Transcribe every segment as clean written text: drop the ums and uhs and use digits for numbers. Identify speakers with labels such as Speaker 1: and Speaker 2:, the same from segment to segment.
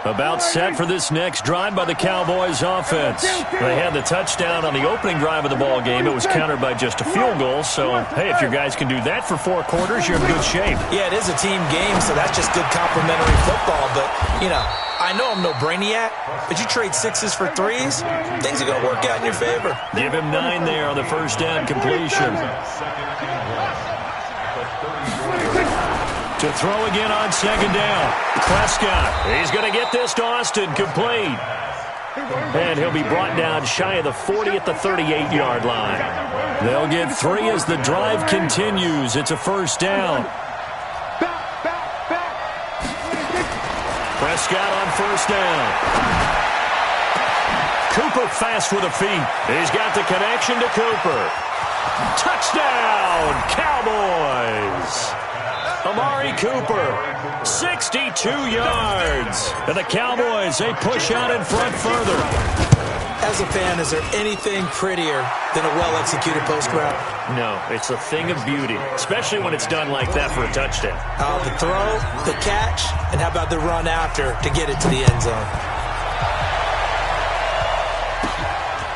Speaker 1: About set for this next drive by the Cowboys offense. They had the touchdown on the opening drive of the ball game. It was countered by just a field goal. So, hey, if your guys can do that for 4 quarters, you're in good shape.
Speaker 2: Yeah, it is a team game, so that's just good complimentary football. But, you know, I know I'm no brainiac, but you trade 6s for 3s, things are going to work out in your favor.
Speaker 1: Give him 9 there on the first down completion. To throw again on second down. Prescott, he's going to get this to Austin, complete. And he'll be brought down shy of the 40 at the 38-yard line. They'll get 3 as the drive continues. It's a first down. Prescott on first down. Cooper fast with the feet. He's got the connection to Cooper. Touchdown, Cowboys! Amari Cooper, 62 yards. And the Cowboys, they push out in front further.
Speaker 2: As a fan, is there anything prettier than a well-executed post route?
Speaker 1: No, it's a thing of beauty, especially when it's done like that for a touchdown.
Speaker 2: The throw, the catch, and how about the run after to get it to the end zone?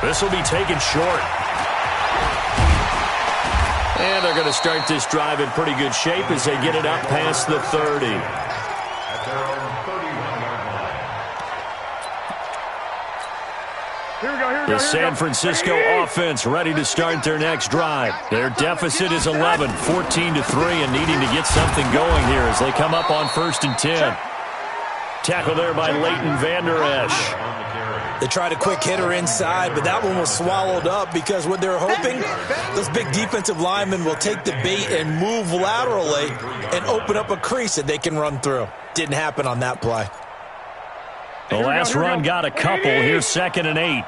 Speaker 1: This will be taken short. And they're going to start this drive in pretty good shape as they get it up past the 30. The San Francisco offense ready to start their next drive. Their deficit is 11, 14-3, and needing to get something going here as they come up on 1st and 10. Tackle there by Leighton Vander Esch.
Speaker 2: They tried a quick hitter inside, but that one was swallowed up because what they're hoping, those big defensive linemen will take the bait and move laterally and open up a crease that they can run through. Didn't happen on that play.
Speaker 1: The last run got a couple. Here's 2nd and 8.
Speaker 3: Hey,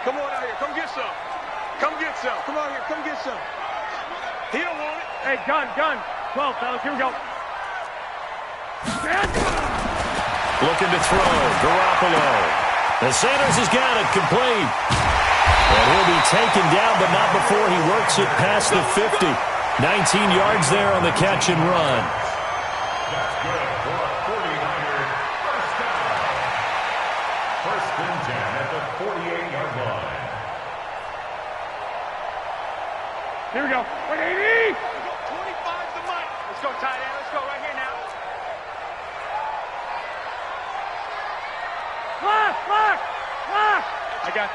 Speaker 3: come on out here. Come get some. Come get some. Come on here. Come get some. He don't want it. Hey, gun. 12, fellas. Here we go.
Speaker 1: Looking to throw. Garoppolo. And Sanders has got it complete. And he'll be taken down, but not before he works it past the 50. 19 yards there on the catch and run.
Speaker 4: That's good for a 49er first down. 1st and 10 at the 48-yard line.
Speaker 3: Here we go. 180. 25's the mic. Let's go, tight end. Let's go right here now. Lock.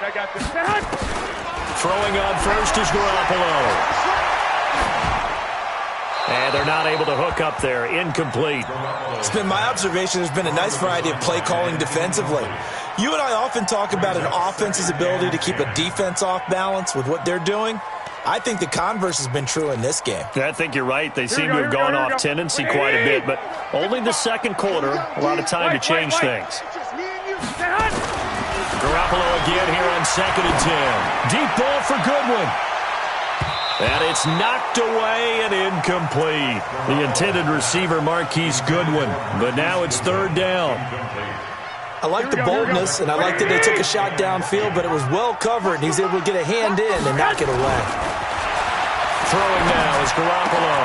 Speaker 3: I got this.
Speaker 1: Throwing on first is Garoppolo. And they're not able to hook up there. Incomplete.
Speaker 2: It's been my observation there's been a nice variety of play calling defensively. You and I often talk about an offense's ability to keep a defense off balance with what they're doing. I think the converse has been true in this game.
Speaker 1: I think you're right. They seem to have gone off tendency quite a bit, but only the 2nd quarter. A lot of time to change things. Garoppolo again here on 2nd and 10. Deep ball for Goodwin. And it's knocked away and incomplete. The intended receiver, Marquise Goodwin. But now it's 3rd down.
Speaker 2: I like the boldness, and I like that they took a shot downfield, but it was well covered, and he's able to get a hand in and knock it away.
Speaker 1: Throwing now is Garoppolo.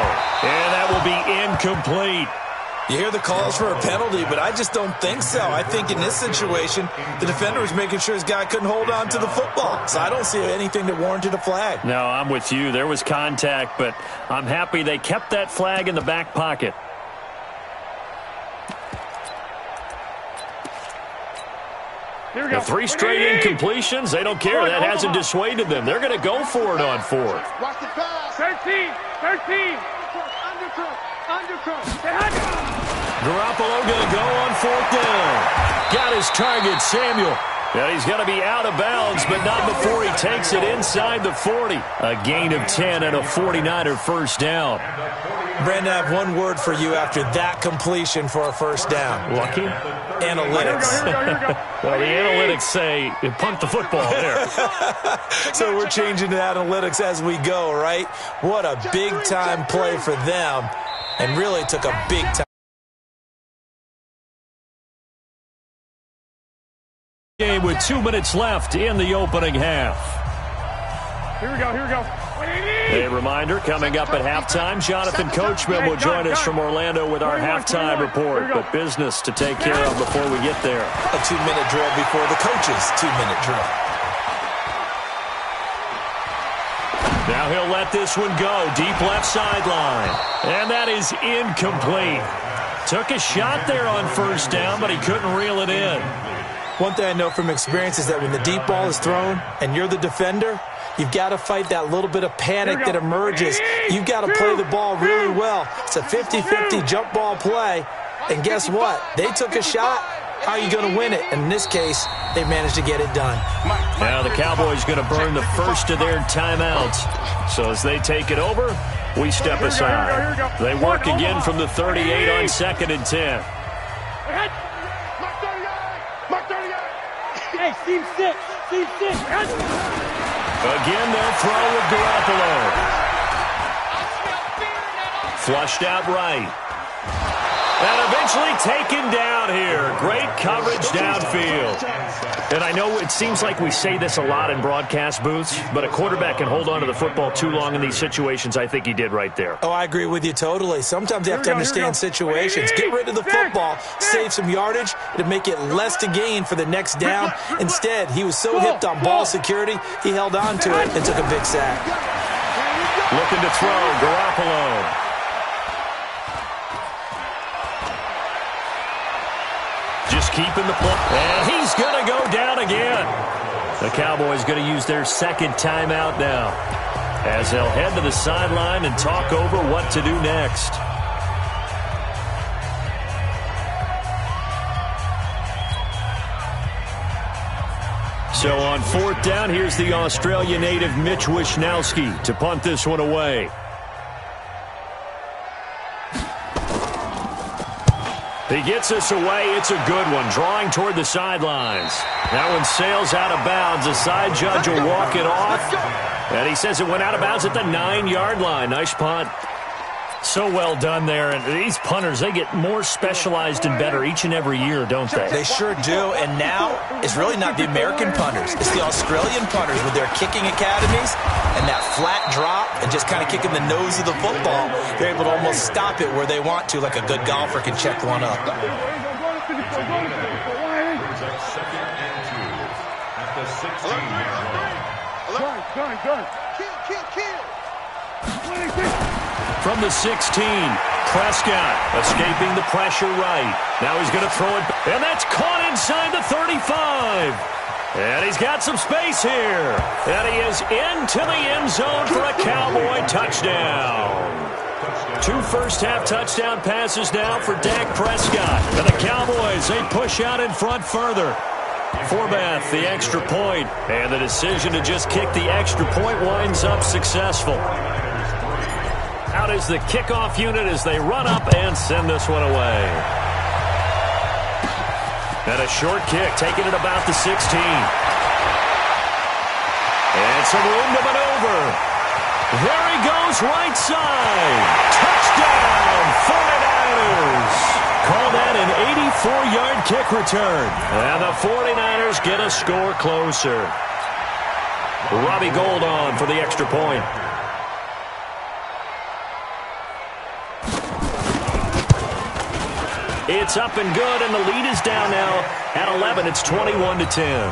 Speaker 1: And that will be incomplete.
Speaker 2: You hear the calls for a penalty, but I just don't think so. I think in this situation, the defender was making sure his guy couldn't hold on to the football. So I don't see anything that warranted a flag.
Speaker 1: No, I'm with you. There was contact, but I'm happy they kept that flag in the back pocket.
Speaker 3: Here we go.
Speaker 1: The 3 straight incompletions, they don't care. That hasn't dissuaded them. They're going to go for it on 4th.
Speaker 3: Watch the pass. 13. Undercut.
Speaker 1: Garoppolo going to go on 4th down. Got his target, Samuel. And he's going to be out of bounds, but not before he takes it inside the 40. A gain of 10 and a 49er first down.
Speaker 2: Brandon, I have one word for you after that completion for a first down.
Speaker 1: Lucky?
Speaker 2: Analytics.
Speaker 3: Here we go.
Speaker 1: Well, the analytics say punt the football there.
Speaker 2: So we're changing to analytics as we go, right? What a big-time play for them, and really took a big-time
Speaker 1: game with 2 minutes left in the opening half.
Speaker 3: Here we go.
Speaker 1: A reminder, coming up at halftime, Jonathan Coachman will join us from Orlando with our halftime report. But business to take care of before we get there.
Speaker 2: A 2-minute drill before the coach's 2-minute drill.
Speaker 1: Now he'll let this one go. Deep left sideline. And that is incomplete. Took a shot there on first down, but he couldn't reel it in.
Speaker 2: One thing I know from experience is that when the deep ball is thrown and you're the defender, you've got to fight that little bit of panic that emerges. You've got to play the ball really well. It's a 50-50 jump ball play. And guess what? They took a shot. How are you going to win it? And in this case, they managed to get it done.
Speaker 1: Now the Cowboys going to burn the first of their timeouts. So as they take it over, we step aside. They work again from the 38 on 2nd and 10.
Speaker 3: Hey, seam 6. Seam 6.
Speaker 1: Again, they'll throw with Garoppolo. Flushed out right. And eventually taken down here. Great coverage downfield. And I know it seems like we say this a lot in broadcast booths, but a quarterback can hold on to the football too long in these situations. I think he did right there.
Speaker 2: Oh, I agree with you totally. Sometimes you have to understand situations. Get rid of the football, save some yardage to make it less to gain for the next down. Instead, he was so hipped on ball security, he held on to it and took a big sack.
Speaker 1: Looking to throw, Garoppolo. Just keeping the play. And he's going to go down again. The Cowboys going to use their second timeout now, as they'll head to the sideline and talk over what to do next. So on 4th down, here's the Australia native Mitch Wishnowsky to punt this one away. He gets us away. It's a good one. Drawing toward the sidelines. That one sails out of bounds. The side judge will walk it off. And he says it went out of bounds at the 9-yard line. Nice punt. So well done there. And these punters, they get more specialized and better each and every year, don't they?
Speaker 2: They sure do. And now it's really not the American punters. It's the Australian punters with their kicking academies and that flat drop and just kind of kicking the nose of the football. They're able to almost stop it where they want to, like a good golfer can check one up.
Speaker 4: Second and 2 at the 16-yard line.
Speaker 3: Gun.
Speaker 1: From the 16, Prescott escaping the pressure right. Now he's going to throw it, and that's caught inside the 35. And he's got some space here. And he is into the end zone for a Cowboy touchdown. 2 first-half touchdown passes now for Dak Prescott. And the Cowboys, they push out in front further. Forbath, the extra point. And the decision to just kick the extra point winds up successful. Out is the kickoff unit as they run up and send this one away. And a short kick, taking it about the 16. And some room to maneuver. There he goes, right side. Touchdown, 49ers. Call that an 84-yard kick return. And the 49ers get a score closer. Robbie Gould on for the extra point. It's up and good, and the lead is down now at 11. It's 21-10.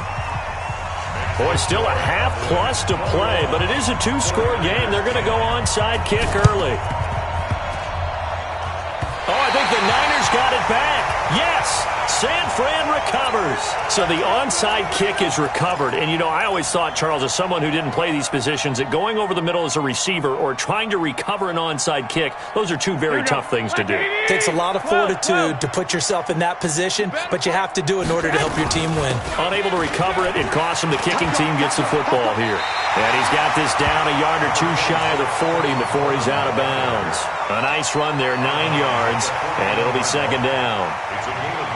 Speaker 1: Boy, still a half-plus to play, but it is a 2-score game. They're going to go onside kick early. Oh, I think the Niners got it back. Yes, San Fran recovers. So the onside kick is recovered. And, you know, I always thought, Charles, as someone who didn't play these positions, that going over the middle as a receiver or trying to recover an onside kick, those are two very tough things to do.
Speaker 2: It takes a lot of fortitude to put yourself in that position, but you have to do it in order to help your team win.
Speaker 1: Unable to recover it, it costs him. The kicking team gets the football here. And he's got this down a yard or two shy of the 40 before he's out of bounds. A nice run there, 9 yards, and it'll be second down.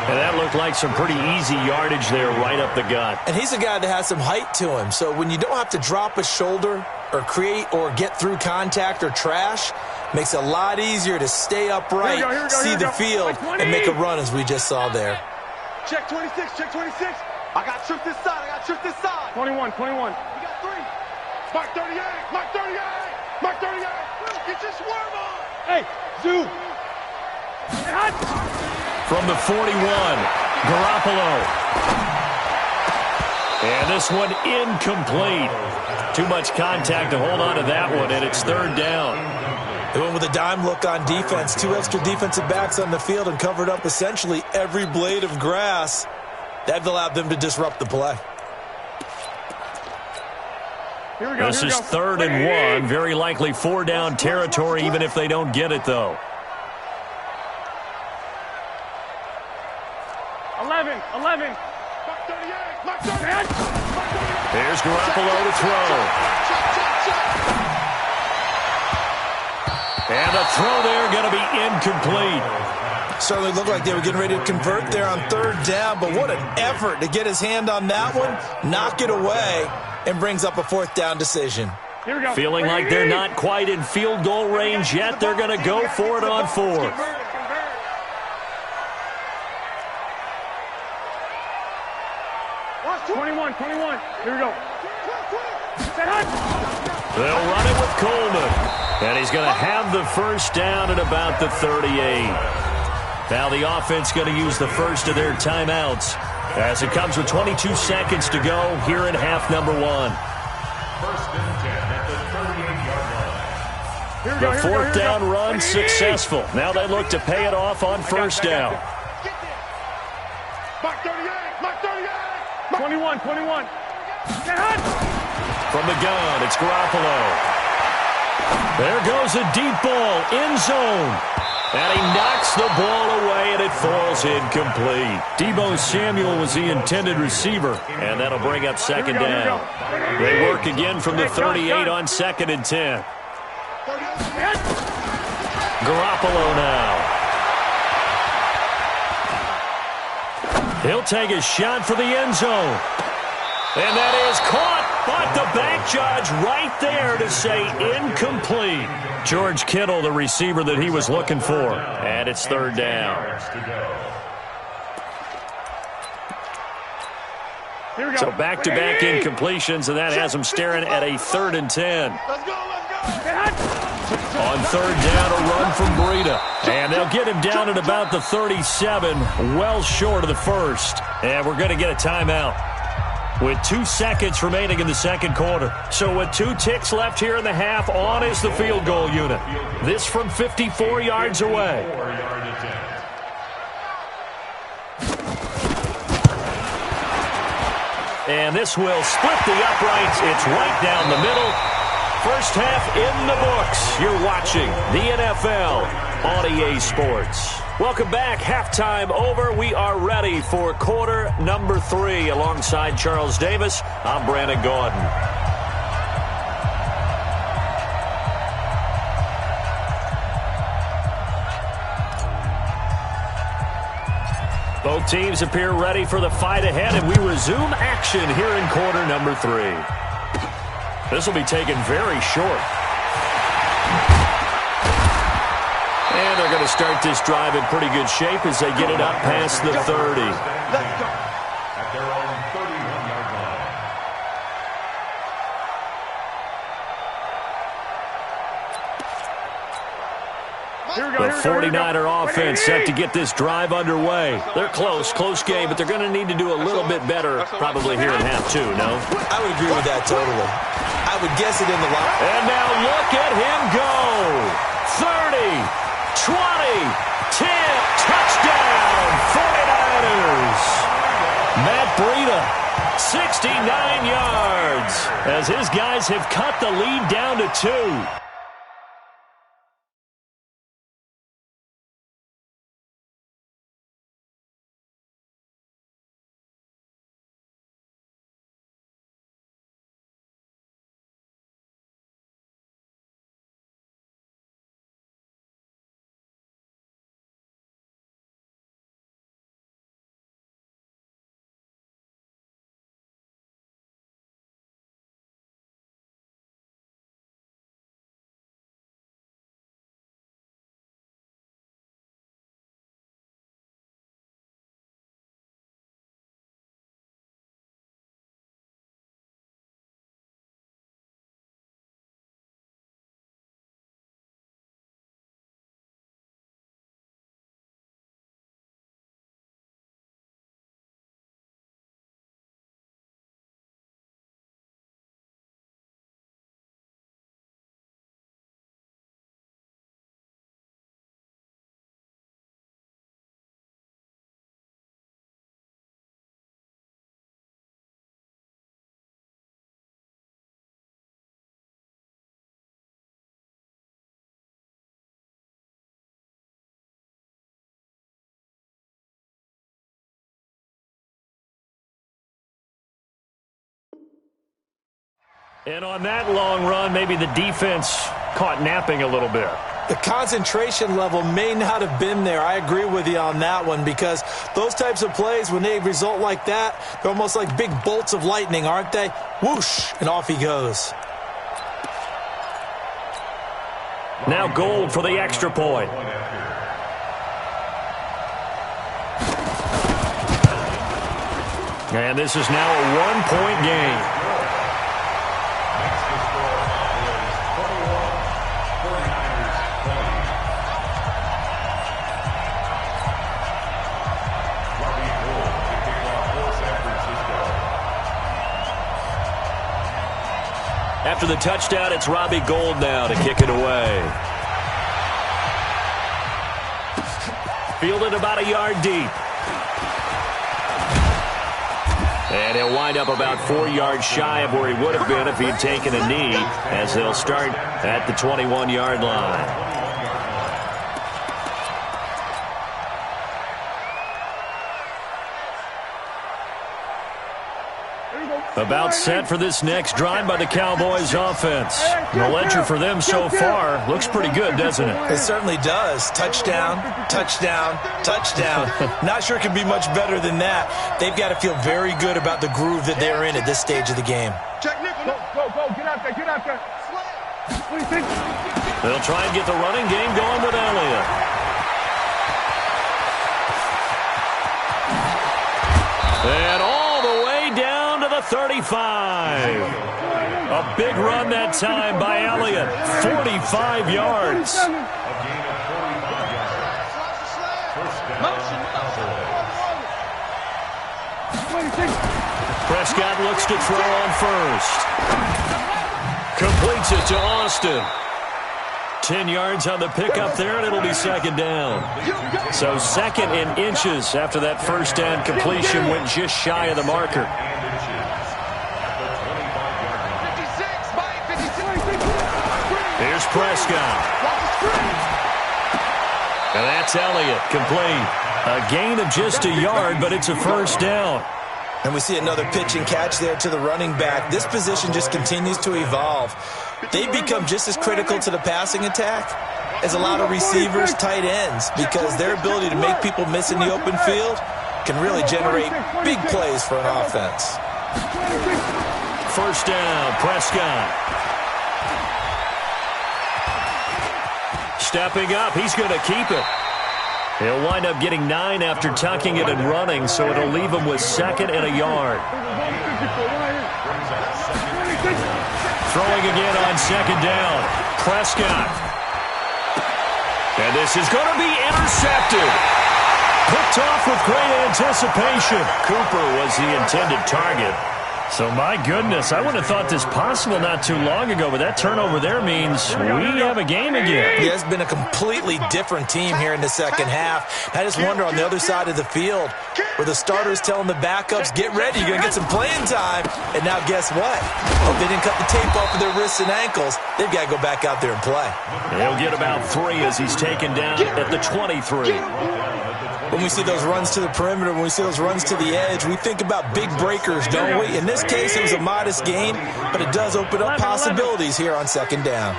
Speaker 1: And that looked like some pretty easy yardage there right up the gut.
Speaker 2: And he's a guy that has some height to him, so when you don't have to drop a shoulder or create or get through contact or trash, makes it a lot easier to stay upright, see the field, and make a run as we just saw there.
Speaker 3: Check 26, check 26. I got tripped this side, 21. We got 3. Mark 38, Mark 38, Mark 38. Get your swerve on. Hey, Zoo.
Speaker 1: From the 41, Garoppolo. And this one incomplete. Too much contact to hold on to that one, and it's third down.
Speaker 2: They went with a dime look on defense. 2 extra defensive backs on the field and covered up essentially every blade of grass. That allowed them to disrupt the play.
Speaker 3: Here we go.
Speaker 1: This is third and 1. Very likely 4-down territory, even if they don't get it, though.
Speaker 3: 11.
Speaker 1: Here's Garoppolo to throw. And the throw there going to be incomplete.
Speaker 2: Certainly looked like they were getting ready to convert there on third down, but what an effort to get his hand on that one, knock it away, and brings up a fourth down decision.
Speaker 3: Here we go.
Speaker 1: Feeling like they're not quite in field goal range yet, they're going to go for it on fourth.
Speaker 3: 21. Here we go.
Speaker 1: They'll run it with Coleman. And he's going to have the first down at about the 38. Now the offense going to use the first of their timeouts as it comes with 22 seconds to go here in half number 1.
Speaker 4: First and 10 at the 38-yard line.
Speaker 1: The fourth down run successful. Now they look to pay it off on first down.
Speaker 3: Mark 38. 21.
Speaker 1: From the gun, it's Garoppolo. There goes a deep ball, end zone. And he knocks the ball away, and it falls incomplete. Deebo Samuel was the intended receiver, and that'll bring up second down. They work again from the 38 on 2nd and 10. Garoppolo now. He'll take a shot for the end zone. And that is caught, but the back judge right there to say incomplete. George Kittle, the receiver that he was looking for. And it's third down. So back-to-back incompletions, and that has him staring at a 3rd and 10. On third down, a run from Breida. And they'll get him down at about the 37, well short of the first. And we're going to get a timeout with 2 seconds remaining in the second quarter. So with 2 ticks left here in the half, on is the field goal unit. This from 54 yards away. And this will split the uprights. It's right down the middle. First half in the books. You're watching the NFL on EA Sports. Welcome back. Halftime over. We are ready for quarter number 3. Alongside Charles Davis, I'm Brandon Gordon. Both teams appear ready for the fight ahead, and we resume action here in quarter number 3. This will be taken very short. And they're going to start this drive in pretty good shape as they get it up past the 30.
Speaker 4: Let's go. At their own 31-yard line.
Speaker 1: The 49er offense set to get this drive underway. They're close game, but they're going to need to do a little bit better probably here in half 2, no?
Speaker 2: I would agree with that totally. I would guess it in the line.
Speaker 1: And now look at him go. 30, 20, 10, touchdown, 49ers. Matt Breida, 69 yards, as his guys have cut the lead down to 2. And on that long run, maybe the defense caught napping a little bit.
Speaker 2: The concentration level may not have been there. I agree with you on that one, because those types of plays, when they result like that, they're almost like big bolts of lightning, aren't they? Whoosh, and off he goes.
Speaker 1: Now Gold for the extra point. And this is now a one-point game. After the touchdown, it's Robbie Gould now to kick it away. Fielded about a yard deep. And he'll wind up about 4 yards shy of where he would have been if he'd taken a knee, as they'll start at the 21-yard line. About set for this next drive by the Cowboys offense. The ledger for them so far looks pretty good, doesn't it?
Speaker 2: It certainly does. Touchdown, touchdown, touchdown. Not sure it can be much better than that. They've got to feel very good about the groove that they're in at this stage of the game.
Speaker 3: Check nickel. Go. Get out there. What do you think?
Speaker 1: They'll try and get the running game going with Elliott. And all the way down to the 35. A big run that time by Elliott. 45 yards. Prescott looks to throw on first. Completes it to Austin. 10 yards on the pickup there, and it'll be second down. So second in inches after that first down completion went just shy of the marker. Here's Prescott. And that's Elliott, complete. A gain of just a yard, but it's a first down.
Speaker 2: And we see another pitch and catch there to the running back. This position just continues to evolve. They become just as critical to the passing attack as a lot of receivers, tight ends, because their ability to make people miss in the open field can really generate big plays for an offense.
Speaker 1: First down, Prescott. Stepping up, he's going to keep it. He'll wind up getting 9 after tucking it and running, so it'll leave him with second and a yard. Throwing again on second down. Prescott. And this is going to be intercepted. Picked off with great anticipation. Cooper was the intended target. So, my goodness, I wouldn't have thought this possible not too long ago, but that turnover there means we have a game again.
Speaker 2: Yeah, it's been a completely different team here in the second half. I just wonder on the other side of the field where the starters telling the backups, get ready, you're going to get some playing time. And now guess what? Oh, they didn't cut the tape off of their wrists and ankles. They've got to go back out there and play.
Speaker 1: He'll get about 3 as he's taken down at the 23.
Speaker 2: When we see those runs to the perimeter, when we see those runs to the edge, we think about big breakers, don't we? In this case, it was a modest gain, but it does open up possibilities here on second down.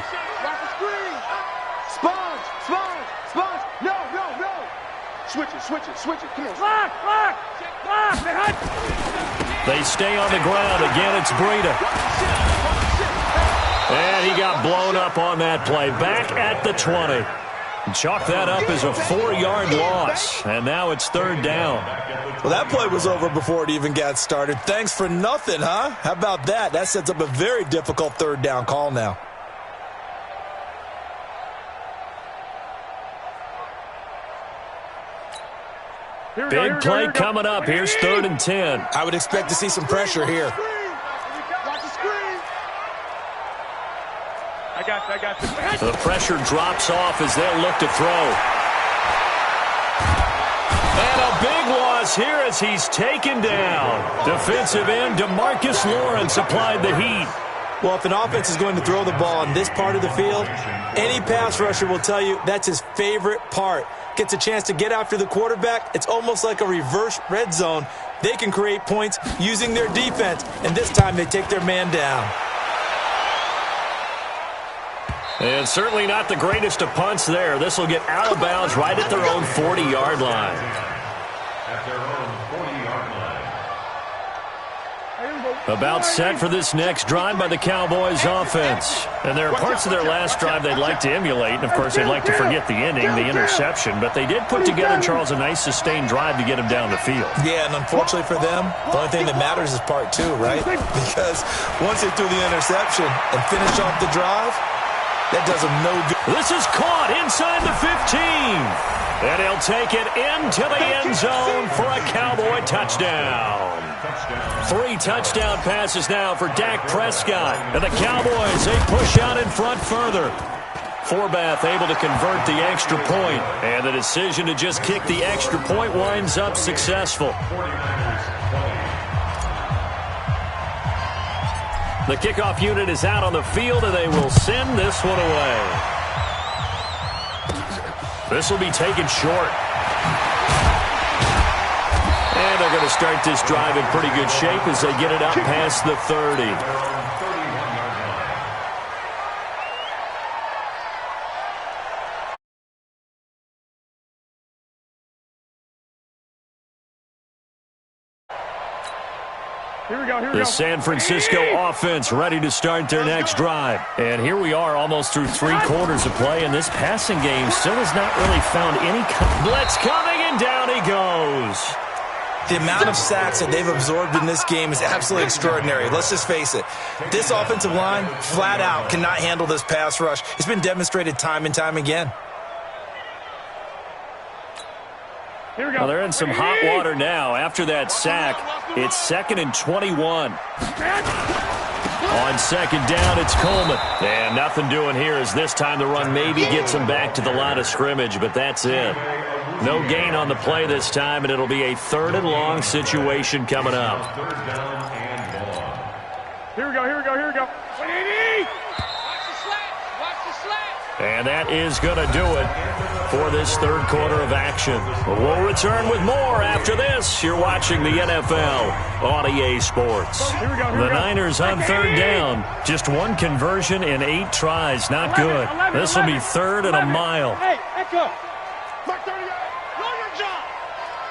Speaker 3: Sponge. No. Switch it. Come on. Lock.
Speaker 1: They stay on the ground. Again, it's Breida. And he got blown up on that play. Back at the 20. Chalk that up as a 4-yard loss, and now it's third down.
Speaker 2: Well, that play was over before it even got started. Thanks for nothing, huh? How about that? That sets up a very difficult third down call now.
Speaker 1: Big play coming up. Here's 3rd and 10.
Speaker 2: I would expect to see some pressure here.
Speaker 3: I got you.
Speaker 1: The pressure drops off as they'll look to throw. And a big loss here as he's taken down. Defensive end DeMarcus Lawrence applied the heat.
Speaker 2: Well, if an offense is going to throw the ball on this part of the field, any pass rusher will tell you that's his favorite part. Gets a chance to get after the quarterback. It's almost like a reverse red zone. They can create points using their defense, and this time they take their man down.
Speaker 1: And certainly not the greatest of punts there. This will get out of bounds right at their own 40-yard line.
Speaker 4: At their own 40-yard line.
Speaker 1: About set for this next drive by the Cowboys offense. And there are parts of their last drive they'd like to emulate. And, of course, they'd like to forget the inning, the interception. But they did put together, Charles, a nice sustained drive to get him down the field.
Speaker 2: Yeah, and unfortunately for them, the only thing that matters is part two, right? Because once they threw the interception and finished off the drive, that does them no good.
Speaker 1: This is caught inside the 15. And he'll take it into the end zone for a Cowboy touchdown. 3 touchdown passes now for Dak Prescott. And the Cowboys, they push out in front further. Forbath able to convert the extra point. And the decision to just kick the extra point winds up successful. The kickoff unit is out on the field, and they will send this one away. This will be taken short. And they're going to start this drive in pretty good shape as they get it up past the 30. The San Francisco offense ready to start their next drive. And here we are almost through 3 quarters of play, and this passing game still has not really found any... Blitz coming, and down he goes.
Speaker 2: The amount of sacks that they've absorbed in this game is absolutely extraordinary. Let's just face it. This offensive line, flat out, cannot handle this pass rush. It's been demonstrated time and time again.
Speaker 3: Here we go.
Speaker 1: Well, they're in some hot water now. After that sack, it's 2nd and 21. On second down, it's Coleman. And nothing doing here as this time the run maybe gets them back to the line of scrimmage, but that's it. No gain on the play this time, and it'll be a 3rd and long situation coming up.
Speaker 3: Here we go, here we go, here we go.
Speaker 1: And that is going to do it for this 3rd quarter of action. We'll return with more after this. You're watching the NFL on EA Sports. The Niners on 3rd down. Just 1 conversion in 8 tries. Not good. This will be 3rd and a mile.
Speaker 3: Hey, echo. Mark 38. Know your job.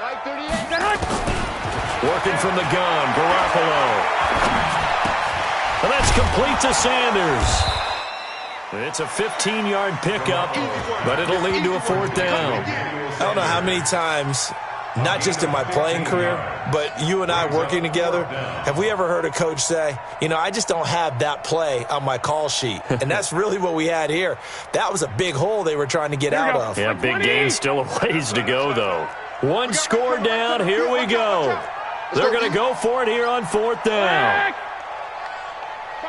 Speaker 3: Right 38.
Speaker 1: Working from the gun, Garoppolo. And that's complete to Sanders. It's a 15-yard pickup, but it'll lead to a 4th down.
Speaker 2: I don't know how many times, not just in my playing career, but you and I working together, have we ever heard a coach say, you know, I just don't have that play on my call sheet. And that's really what we had here. That was a big hole they were trying to get out of.
Speaker 1: Yeah, big gain, still a ways to go, though. 1 score down, here we go. They're going to go for it here on 4th down.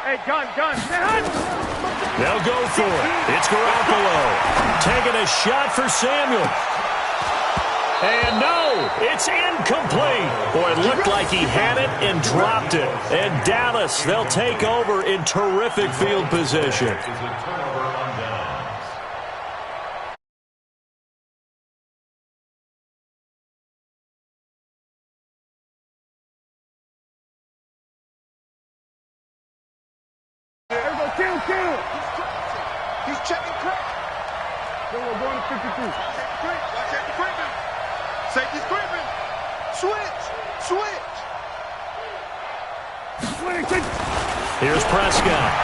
Speaker 3: Hey, gun.
Speaker 1: They'll go for it. It's Garoppolo taking a shot for Samuel. And no, it's incomplete. Boy, it looked like he had it and dropped it. And Dallas, they'll take over in terrific field position.
Speaker 3: Kill. He's checking crack. Then we're going to 52. Watch out the creeping. Safety's creeping. Switch.
Speaker 1: Here's Prescott.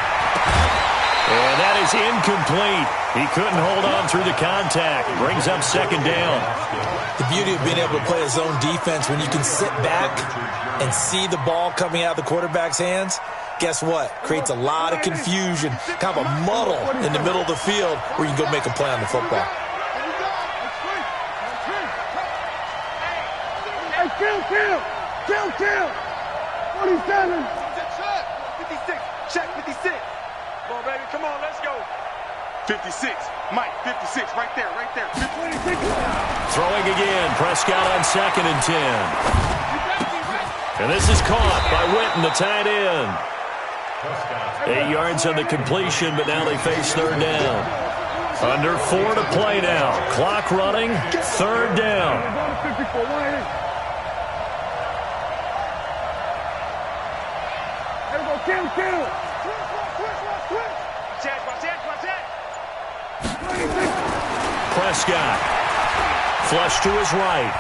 Speaker 1: And that is incomplete. He couldn't hold on through the contact. Brings up 2nd down.
Speaker 2: The beauty of being able to play a zone defense when you can sit back and see the ball coming out of the quarterback's hands, guess what? Creates a lot of confusion, kind of a muddle in the middle of the field where you can go make a play on the football.
Speaker 3: Hey, kill. 47. 56. Check 56. Come on, baby. Come on, let's go. 56. Mike, 56. Right there. 26.
Speaker 1: Throwing again. Prescott on 2nd and 10. And this is caught by Witten, the tight end. 8 yards on the completion, but now they face 3rd down. Under 4 to play now. Clock running. 3rd down.
Speaker 3: Kill.
Speaker 1: Prescott. Flush to his right.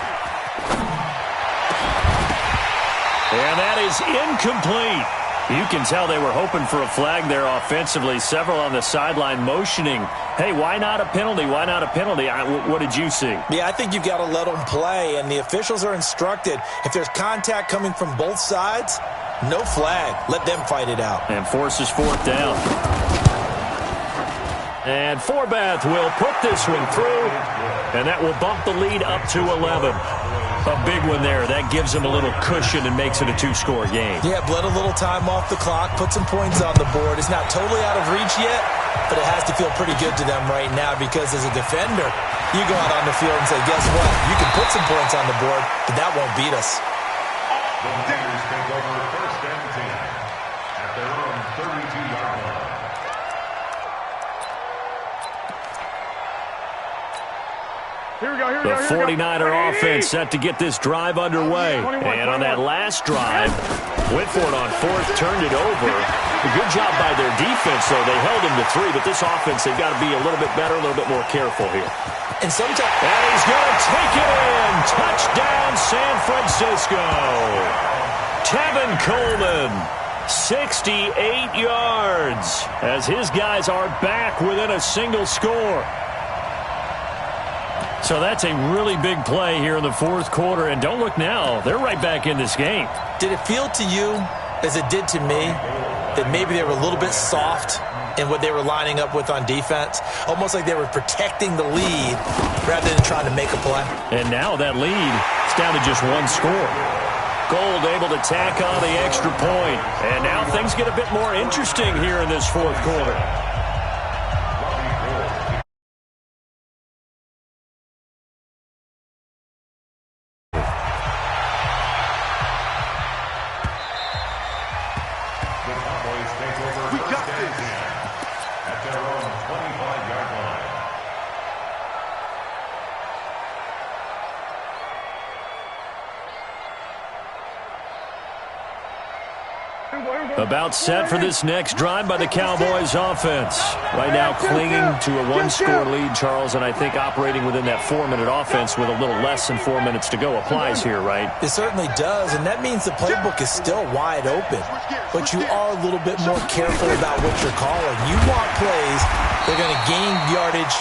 Speaker 1: And that is incomplete. You can tell they were hoping for a flag there offensively. Several on the sideline motioning, hey, why not a penalty? Why not a penalty? What did you see?
Speaker 2: Yeah, I think you've got to let them play, and the officials are instructed, if there's contact coming from both sides, no flag. Let them fight it out.
Speaker 1: And forces fourth down. And Forbath will put this one through, and that will bump the lead up to 11. A big one there. That gives them a little cushion and makes it a two-score game.
Speaker 2: Yeah, bled a little time off the clock, put some points on the board. It's not totally out of reach yet, but it has to feel pretty good to them right now because as a defender, you go out on the field and say, guess what? You can put some points on the board, but that won't beat us.
Speaker 4: The Raiders take over first and 10 at their own 32-yard line.
Speaker 1: The 49er offense set to get this drive underway. And on that last drive, went for it on fourth, turned it over. A good job by their defense, though. They held him to 3, but this offense, they've got to be a little bit better, a little bit more careful here.
Speaker 2: And sometimes,
Speaker 1: and he's going to take it in. Touchdown, San Francisco. Tevin Coleman, 68 yards, as his guys are back within a single score. So that's a really big play here in the fourth quarter. And don't look now. They're right back in this game.
Speaker 2: Did it feel to you, as it did to me, that maybe they were a little bit soft in what they were lining up with on defense? Almost like they were protecting the lead rather than trying to make a play.
Speaker 1: And now that lead is down to just one score. Gold able to tack on the extra point. And now things get a bit more interesting here in this fourth quarter. About set for this next drive by the Cowboys offense. Right now clinging to a one-score lead, Charles, and I think operating within that 4-minute offense with a little less than 4 minutes to go applies here, right?
Speaker 2: It certainly does, and that means the playbook is still wide open. But you are a little bit more careful about what you're calling. You want plays that are going to gain yardage,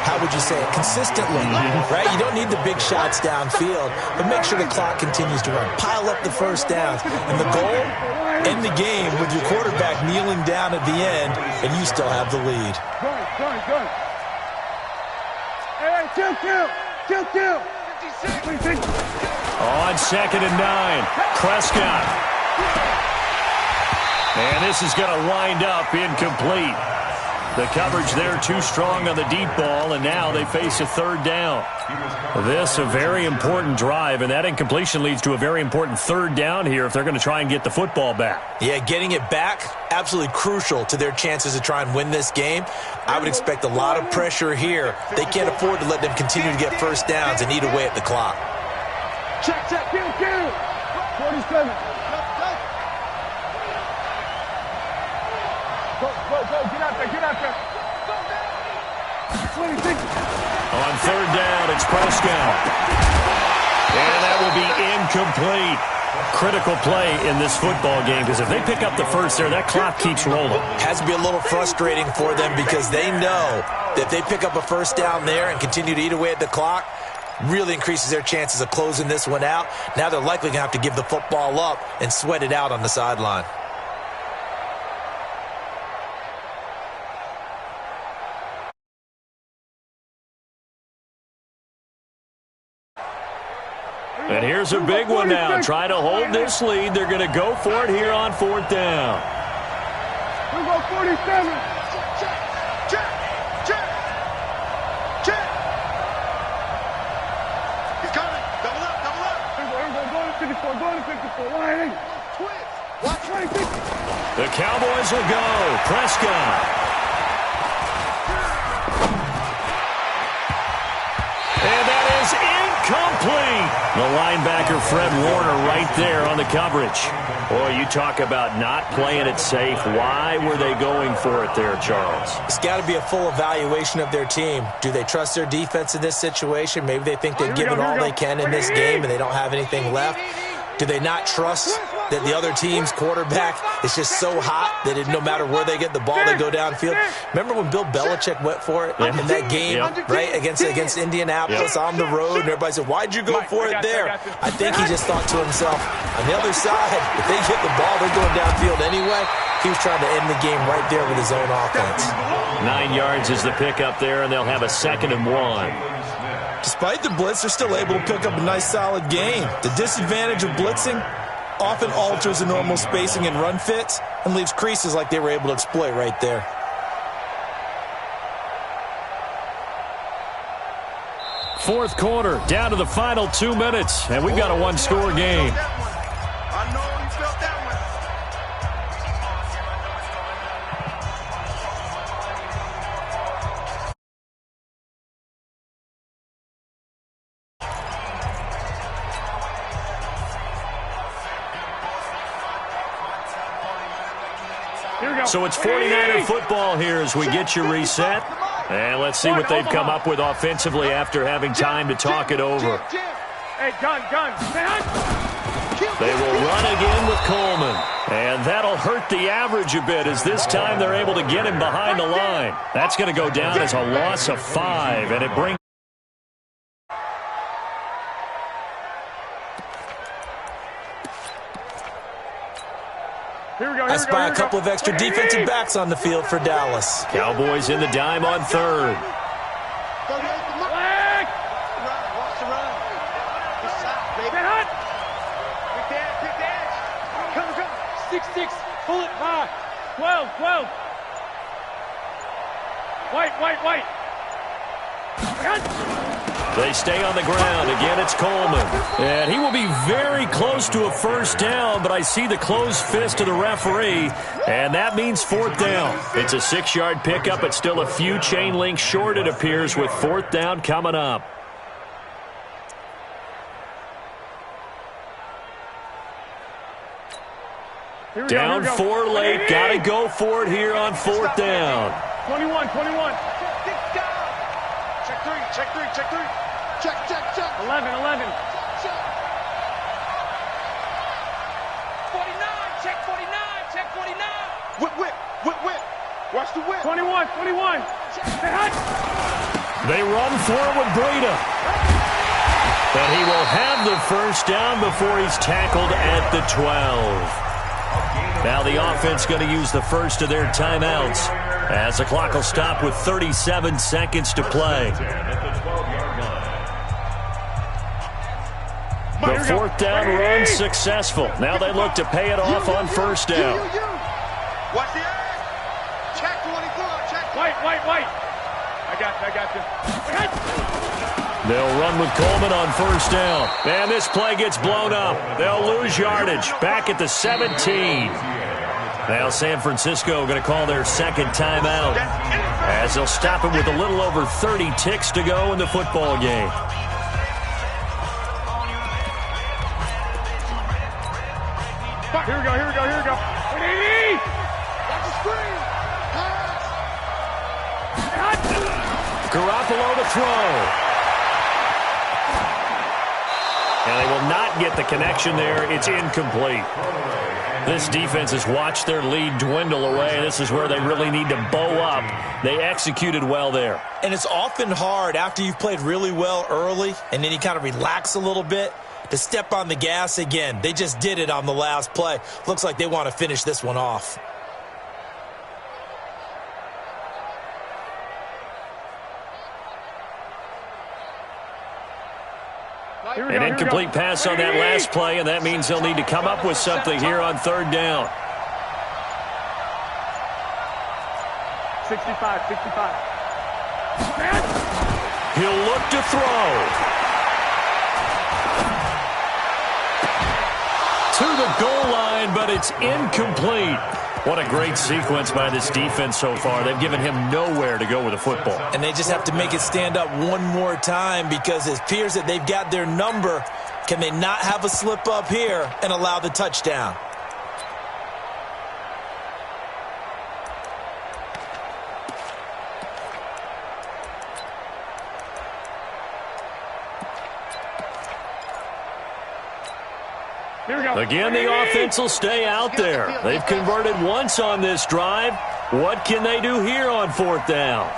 Speaker 2: how would you say it, consistently, right? You don't need the big shots downfield, but make sure the clock continues to run. Pile up the first downs. And the goal, end the game with your quarterback kneeling down at the end, and you still have the lead.
Speaker 3: Good. Hey, kill.
Speaker 1: On 2nd and 9, Prescott. And this is going to wind up incomplete. The coverage there too strong on the deep ball, and now they face a third down. This a very important drive, and that incompletion leads to a very important third down here if they're going to try and get the football back.
Speaker 2: Yeah, getting it back, absolutely crucial to their chances to try and win this game. I would expect a lot of pressure here. They can't afford to let them continue to get first downs and eat away at the clock.
Speaker 3: Check, kill. 47. Go, get out there. 26.
Speaker 1: On third down, it's Prescott. And that will be incomplete. Critical play in this football game, because if they pick up the first there, that clock keeps rolling.
Speaker 2: Has to be a little frustrating for them because they know that if they pick up a first down there and continue to eat away at the clock, really increases their chances of closing this one out. Now they're likely going to have to give the football up and sweat it out on the sideline.
Speaker 1: And here's a big one now. Trying to hold this lead. They're going to go for it here on fourth down.
Speaker 3: We go 47. Check. He's coming. Double up. Go to 54. Line 8. Watch 26.
Speaker 1: The Cowboys will go. Prescott. And that is Complete. The linebacker, Fred Warner, right there on the coverage. Boy, you talk about not playing it safe. Why were they going for it there, Charles?
Speaker 2: It's got to be a full evaluation of their team. Do they trust their defense in this situation? Maybe they think they've given all they can in this game and they don't have anything left. Do they not trust that the other team's quarterback is just so hot that no matter where they get the ball, they go downfield? Remember when Bill Belichick went for it in that game, right, against Indianapolis on the road, and everybody said, why'd you go for it there? I think he just thought to himself, on the other side, if they get the ball, they're going downfield anyway. He was trying to end the game right there with his own offense.
Speaker 1: 9 yards is the pickup there, and they'll have a 2nd and 1.
Speaker 2: Despite the blitz, they're still able to pick up a nice, solid gain. The disadvantage of blitzing often alters the normal spacing and run fits and leaves creases like they were able to exploit right there.
Speaker 1: Fourth quarter, down to the final 2 minutes, and we've got a one-score game.
Speaker 3: I know you felt that one.
Speaker 1: So it's 49er football here as we get you reset. And let's see what they've come up with offensively after having time to talk it over.
Speaker 3: Hey, gun.
Speaker 1: They will run again with Coleman. And that'll hurt the average a bit as this time they're able to get him behind the line. That's going to go down as a loss of 5, and it brings
Speaker 2: I spy a couple of extra defensive backs on the field for Dallas.
Speaker 1: Cowboys in the dime on 3rd.
Speaker 3: Six. Pull it high. 12. White.
Speaker 1: They stay on the ground. Again, it's Coleman. And he will be very close to a first down, but I see the closed fist of the referee, and that means 4th down. It's a 6-yard pickup. It's still a few chain links short, it appears, with 4th down coming up. Down 4 late. Got to go for it here on 4th down.
Speaker 3: 21. Check 3. Check. 11.
Speaker 5: 49. Check 49.
Speaker 3: Whip. Watch the whip.
Speaker 5: 21.
Speaker 1: They run for it with Breida. But he will have the first down before he's tackled at the 12. Now the offense going to use the first of their timeouts as the clock will stop with 37 seconds to play. The 4th down run successful. Now they look to pay it off on first down.
Speaker 3: Watch the edge. Check 24. Check.
Speaker 5: White. I got you.
Speaker 1: They'll run with Coleman on first down. And this play gets blown up. They'll lose yardage. Back at the 17. Now San Francisco going to call their 2nd timeout as they'll stop it with a little over 30 ticks to go in the football game.
Speaker 5: Here we go.
Speaker 3: Watch the screen.
Speaker 1: Garoppolo to throw. And they will not get the connection there. It's incomplete. This defense has watched their lead dwindle away. This is where they really need to bow up. They executed well there.
Speaker 2: And it's often hard after you've played really well early and then you kind of relax a little bit to step on the gas again. They just did it on the last play. Looks like they want to finish this one off.
Speaker 1: An incomplete pass on that last play, and that means they'll need to come up with something here on 3rd down.
Speaker 5: 65.
Speaker 1: He'll look to throw. To the goal line, but it's incomplete. What a great sequence by this defense so far. They've given him nowhere to go with the football.
Speaker 2: And they just have to make it stand up one more time because it appears that they've got their number. Can they not have a slip up here and allow the touchdown?
Speaker 1: Again, the offense will stay out there. They've converted once on this drive. What can they do here on 4th down?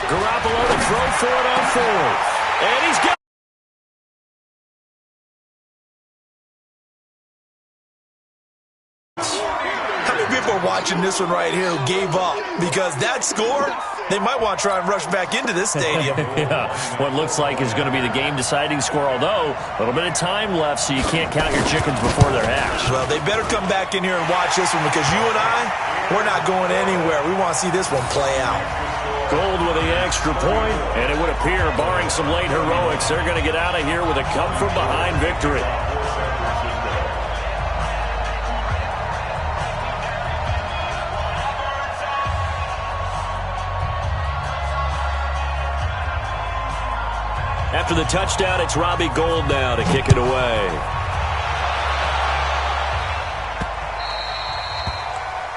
Speaker 1: Garoppolo to throw for it on 4th. And he's got
Speaker 2: How many people are watching this one right here who gave up? Because that score, they might want to try and rush back into this stadium.
Speaker 1: Yeah, what looks like is going to be the game-deciding score, although a little bit of time left, so you can't count your chickens before they're hatched.
Speaker 2: Well, they better come back in here and watch this one because you and we're not going anywhere. We want to see this one play out.
Speaker 1: Gold with the extra point, and it would appear, barring some late heroics, they're going to get out of here with a come-from-behind victory. After the touchdown, it's Robbie Gould now to kick it away.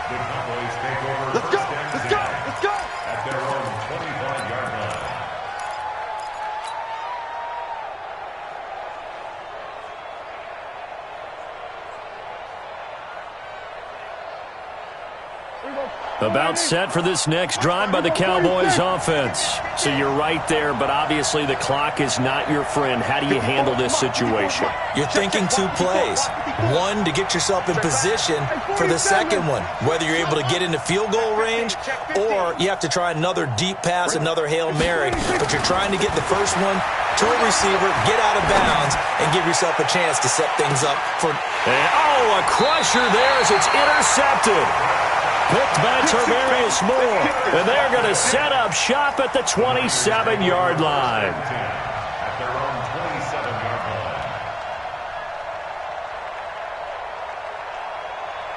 Speaker 4: The Cowboys take over.
Speaker 3: Let's go, let's go, let's go.
Speaker 4: At their own 25-yard line.
Speaker 1: About set for this next drive by the Cowboys offense. So you're right there, but obviously the clock is not your friend. How do you handle this situation?
Speaker 2: You're thinking 2 plays. One, to get yourself in position for the second one, whether you're able to get into field goal range or you have to try another deep pass, another Hail Mary. But you're trying to get the first one to a receiver, get out of bounds, and give yourself a chance to set things up for...
Speaker 1: And, oh, a crusher there as it's intercepted. Picked by Tarvarius Moore. And they're going to set up shop at the 27-yard line.
Speaker 4: At their own 27-yard line.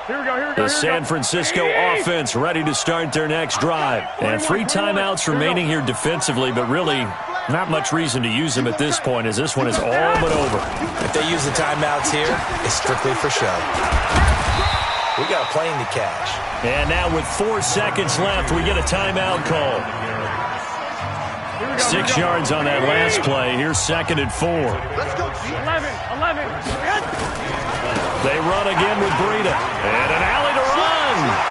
Speaker 5: Here we go, here we go.
Speaker 1: The San Francisco offense ready to start their next drive. And 3 timeouts remaining here defensively, but really not much reason to use them at this point as this one is all but over.
Speaker 2: If they use the timeouts here, it's strictly for show. We got a plane to catch.
Speaker 1: And now with 4 seconds left, we get a timeout call. 6 yards on that last play. Here's 2nd and 4.
Speaker 3: Let's go,
Speaker 5: 11.
Speaker 1: They run again with Breida. And an alley to run.